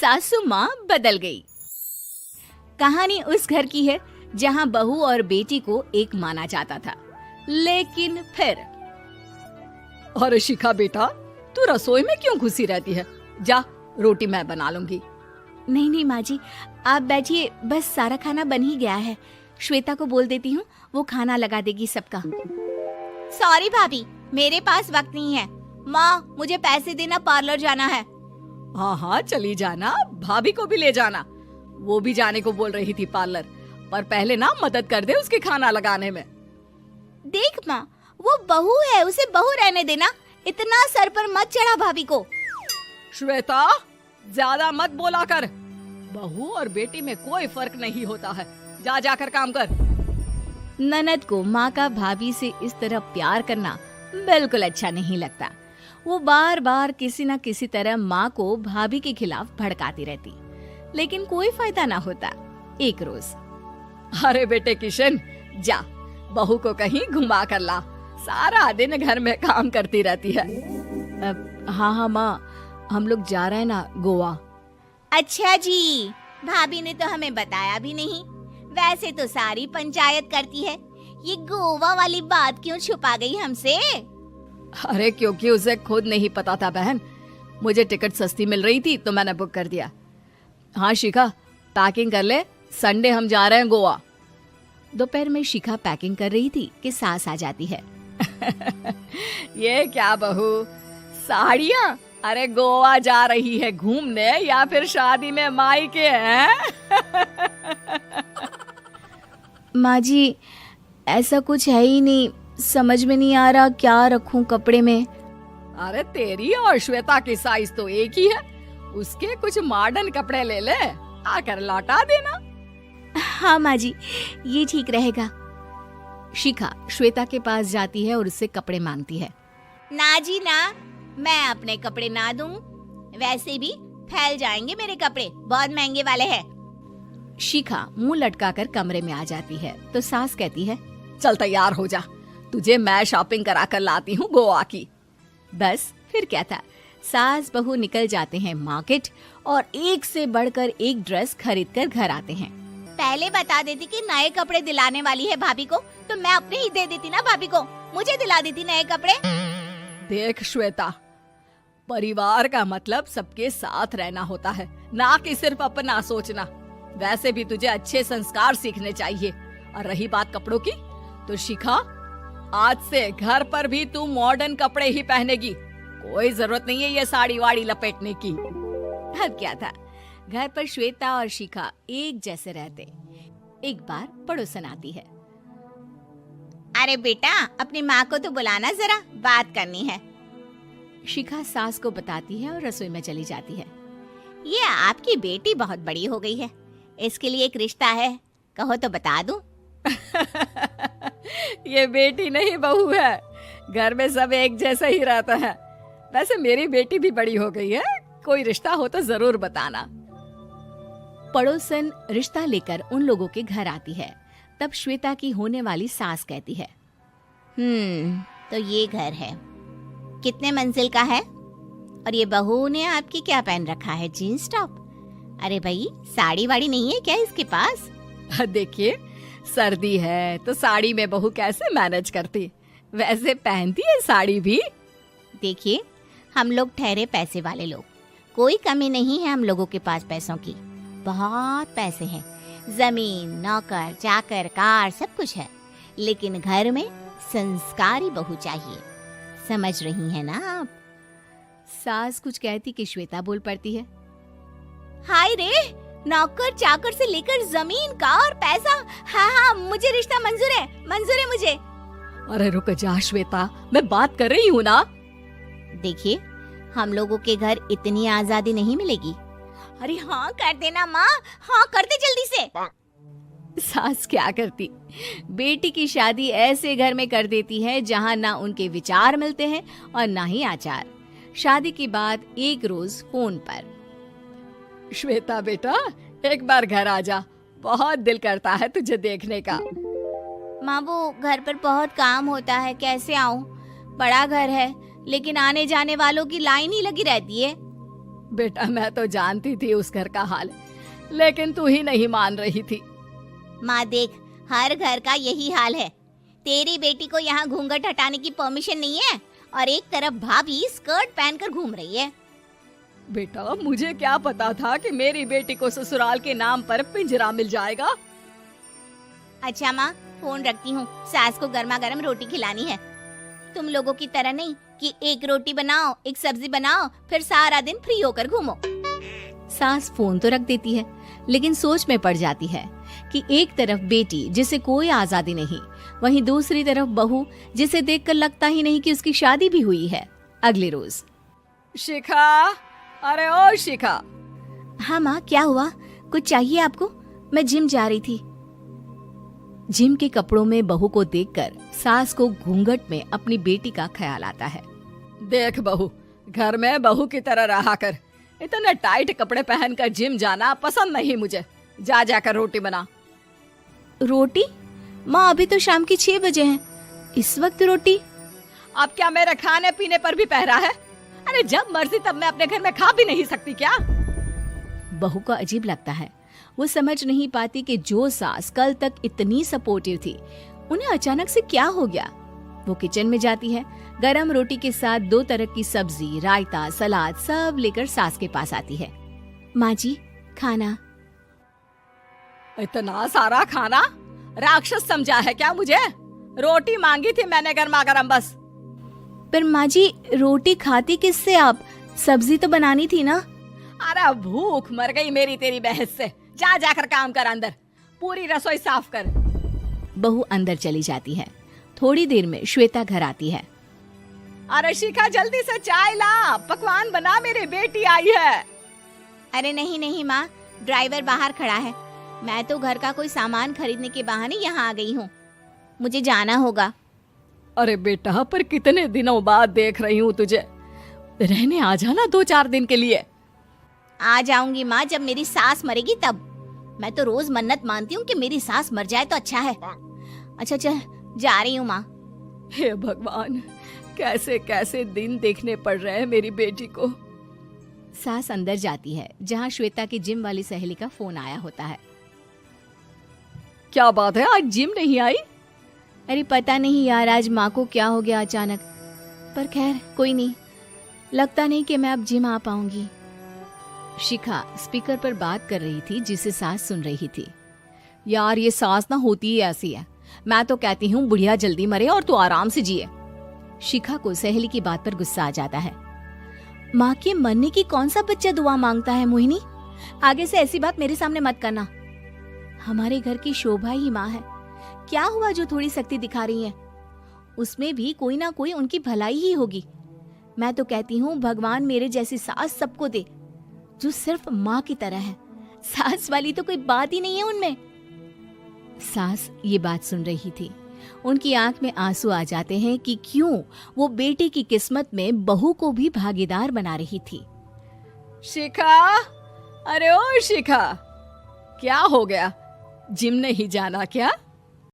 सासू माँ बदल गई। कहानी उस घर की है जहाँ बहू और बेटी को एक माना जाता था, लेकिन फिर अरे शिखा बेटा, तू रसोई में क्यों घुसी रहती है? जा, रोटी मैं बना लूंगी। नहीं नहीं माँ जी, आप बैठिए, बस सारा खाना बन ही गया है। श्वेता को बोल देती हूँ, वो खाना लगा देगी सबका। सॉरी भाभी, मेरे पास वक्त नहीं है। माँ, मुझे पैसे देना, पार्लर जाना है। हाँ हाँ चली जाना, भाभी को भी ले जाना। वो भी जाने को बोल रही थी पार्लर, पर पहले ना मदद कर दे उसके खाना लगाने में। देख माँ, वो बहू है, उसे बहू रहने देना, इतना सर पर मत चढ़ा भाभी को। श्वेता, ज्यादा मत बोला कर। बहू और बेटी में कोई फर्क नहीं होता है। जा जाकर काम कर। ननद को माँ का भाभी से इस तरह प्यार करना बिल्कुल अच्छा नहीं लगता। वो बार बार किसी न किसी तरह माँ को भाभी के खिलाफ भड़काती रहती, लेकिन कोई फायदा ना होता। एक रोज, अरे बेटे किशन, जा बहू को कहीं घुमा कर ला, सारा दिन घर में काम करती रहती है। हाँ हाँ माँ, हम लोग जा रहे हैं ना गोवा। अच्छा जी, भाभी ने तो हमें बताया भी नहीं। वैसे तो सारी पंचायत करती है, ये गोवा वाली बात क्यों छुपा गई हमसे? अरे क्योंकि उसे खुद नहीं पता था बहन। मुझे टिकट सस्ती मिल रही थी तो मैंने बुक कर दिया। हाँ शिखा, पैकिंग कर ले, संडे हम जा रहे हैं गोवा। दोपहर में शिखा पैकिंग कर रही थी कि सास आ जाती है। ये क्या बहू, साड़ियाँ? अरे गोवा जा रही है घूमने या फिर शादी में मायके हैं? माँ जी, ऐसा कुछ है ही नहीं, समझ में नहीं आ रहा क्या रखूं कपड़े में। अरे तेरी और श्वेता की साइज तो एक ही है, उसके कुछ मॉडर्न कपड़े ले ले, आकर लौटा देना। हाँ माँ जी, ये ठीक रहेगा। शिखा श्वेता के पास जाती है और उससे कपड़े मांगती है। ना जी ना, मैं अपने कपड़े ना दूं, वैसे भी फैल जाएंगे मेरे कपड़े, बहुत महंगे वाले हैं। शिखा मुंह लटकाकर कमरे में आ जाती है तो सास कहती है, चल तैयार हो जा, तुझे मैं शॉपिंग करा कर लाती हूँ गोवा की। बस फिर क्या था, सास बहू निकल जाते हैं मार्केट और एक से बढ़कर एक ड्रेस खरीद कर घर आते हैं। पहले बता देती कि नए कपड़े दिलाने वाली है भाभी को, तो मैं अपने ही दे देती ना भाभी को, मुझे दिला देती नए कपड़े। देख श्वेता, परिवार का मतलब सबके साथ रहना होता है, ना कि सिर्फ अपना सोचना। वैसे भी तुझे अच्छे संस्कार सीखने चाहिए। और रही बात कपड़ों की, तो शिखा, आज से घर पर भी तू मॉडर्न कपड़े ही पहनेगी। कोई जरूरत नहीं है ये साड़ी वाड़ी लपेटने की। अब क्या था, घर पर श्वेता और शिखा एक जैसे रहते। एक बार पड़ोसन आती है। अरे बेटा, अपनी माँ को तो बुलाना जरा, बात करनी है। शिखा सास को बताती है और रसोई में चली जाती है। ये आपकी बेटी बहुत बड़ी हो गई है, इसके लिए एक रिश्ता है, कहो तो बता दूं। ये बेटी नहीं बहू है, घर में सब एक जैसा ही रहता है। वैसे मेरी बेटी भी बड़ी हो गई है, कोई रिश्ता हो तो जरूर बताना। पड़ोसन रिश्ता लेकर उन लोगों के घर आती है। तब श्वेता की होने वाली सास कहती है, तो ये घर है, कितने मंजिल का है? और ये बहू ने आपकी क्या पहन रखा है, जीन्स टॉप? अरे भाई, साड़ी वाड़ी नहीं है क्या इसके पास? देखिए, सर्दी है तो साड़ी में बहू कैसे मैनेज करती, वैसे पहनती है साड़ी भी। देखिए, हम लोग ठहरे पैसे वाले लोग, कोई कमी नहीं है हम लोगों के पास पैसों की, बहुत पैसे हैं, जमीन, नौकर चाकर, कार, सब कुछ है, लेकिन घर में संस्कारी बहू चाहिए। समझ रही हैं ना आप? सास कुछ कहती कि श्वेता बोल पड़ती है, हाय रे, नौकर चाकर से लेकर जमीन, कार, पैसा, हाँ हाँ मुझे रिश्ता मंजूर है, मंजूर है मुझे। अरे रुक जा श्वेता, मैं बात कर रही हूँ ना। देखिए, हम लोगों के घर इतनी आजादी नहीं मिलेगी। अरे हाँ कर देना माँ, हाँ कर दे जल्दी से। सास क्या करती, बेटी की शादी ऐसे घर में कर देती है जहाँ ना उनके विचार मिलते हैं और ना ही आचार। शादी के बाद एक रोज फोन पर, श्वेता बेटा, एक बार घर आ जा, बहुत दिल करता है तुझे देखने का। माँ, वो घर पर बहुत काम होता है, कैसे आऊँ? बड़ा घर है, लेकिन आने जाने वालों की लाइन ही लगी रहती है। बेटा मैं तो जानती थी उस घर का हाल, लेकिन तू ही नहीं मान रही थी। माँ देख, हर घर का यही हाल है। तेरी बेटी को यहाँ घूंघट हटाने की परमिशन नहीं है और एक तरफ भाभी स्कर्ट पहनकर घूम रही है। बेटा मुझे क्या पता था कि मेरी बेटी को ससुराल के नाम पर पिंजरा मिल जाएगा। अच्छा माँ, फोन रखती हूँ, सास को गर्मा गर्म रोटी खिलानी है। तुम लोगों की तरह नहीं कि एक रोटी बनाओ, एक सब्जी बनाओ, फिर सारा दिन फ्री होकर घूमो। सास फोन तो रख देती है, लेकिन सोच में पड़ जाती है कि एक तरफ बेटी जिसे कोई आजादी नहीं, वहीं दूसरी तरफ बहू जिसे देखकर लगता ही नहीं कि उसकी शादी भी हुई है। अगले रोज। शिखा, अरे ओ शिखा। हाँ माँ, क्या हुआ? कुछ चाहिए आपको? मैं जिम जा रही थी। जिम के कपड़ों में बहू को देखकर सास को घूंघट में अपनी बेटी का ख्याल आता है। देख बहू, घर में बहू की तरह रहा कर। इतने टाइट कपड़े पहनकर जिम जाना पसंद नहीं मुझे। जा जाकर रोटी बना। रोटी? माँ अभी तो शाम के 6 बजे हैं, इस वक्त रोटी? अब क्या मेरे खाने पीने पर भी पहरा है? अरे जब मर्जी तब मैं अपने घर में खा भी नहीं सकती क्या? बहू को अजीब लगता है। वो समझ नहीं पाती कि जो सास कल तक इतनी सपोर्टिव थी, उन्हें अचानक से क्या हो गया। वो किचन में जाती है, गरम रोटी के साथ 2 तरह की सब्जी, रायता, सलाद सब लेकर सास के पास आती है। माँ जी, खाना। इतना सारा खाना? राक्षस समझा है क्या मुझे? रोटी मांगी थी मैंने गर्मा गर्म बस। पर माँ जी, रोटी खाती किससे आप? सब्जी तो बनानी थी ना। अरे भूख मर गई मेरी तेरी बहस से। जा जाकर काम कर, अंदर पूरी रसोई साफ कर। बहू अंदर चली जाती है। थोड़ी देर में श्वेता घर आती है। अरे शिखा जल्दी से चाय ला, पकवान बना, मेरी बेटी आई है। अरे नहीं नहीं माँ, ड्राइवर बाहर खड़ा है। मैं तो घर का कोई सामान खरीदने के बहाने यहाँ आ गई हूँ, मुझे जाना होगा। अरे बेटा, पर कितने दिनों बाद देख रही हूँ तुझे, रहने आ जाना 2-4 दिन के लिए। आ जाऊंगी माँ, जब मेरी सास मरेगी तब। मैं तो रोज मन्नत मानती हूँ कि मेरी सास मर जाए तो अच्छा है। अच्छा चल, जा रही हूँ माँ। हे भगवान, कैसे कैसे दिन देखने पड़ रहे हैं मेरी बेटी को। सास अंदर जाती है, जहाँ श्वेता की जिम वाली सहेली का फोन आया होता है। क्या बात है, आज जिम नहीं आई? अरे पता नहीं यार, आज माँ को क्या हो गया अचानक। पर खैर कोई नहीं, लगता नहीं कि मैं अब जिम आ पाऊंगी। शिखा स्पीकर पर बात कर रही थी, जिसे सास सुन रही थी। यार ये सास ना होती ही ऐसी है। मैं तो कहती हूँ बुढ़िया जल्दी मरे और तू आराम से जिए। शिखा को सहेली की बात पर गुस्सा आ जाता है। माँ के मरने की कौन सा बच्चा दुआ मांगता है मोहिनी? आगे से ऐसी बात मेरे सामने मत करना। हमारे घर की शोभा ही माँ है। क्या हुआ जो थोड़ी सख्ती दिखा रही है? उसमें भी कोई ना कोई उनकी भलाई ही होगी। मैं तो कहती हूँ भगवान मेरे जैसी सास सबको दे, जो सिर्फ माँ की तरह है। सास वाली तो कोई बात ही नहीं है उनमें। सास ये बात सुन रही थी। उनकी आंख में आंसू आ जाते हैं कि क्यों वो बेटे की किस्मत में बहू को भी भागीदार बना रही थी। शिखा, अरे ओ शिखा, क्या हो गया? जिम नहीं जाना क्या?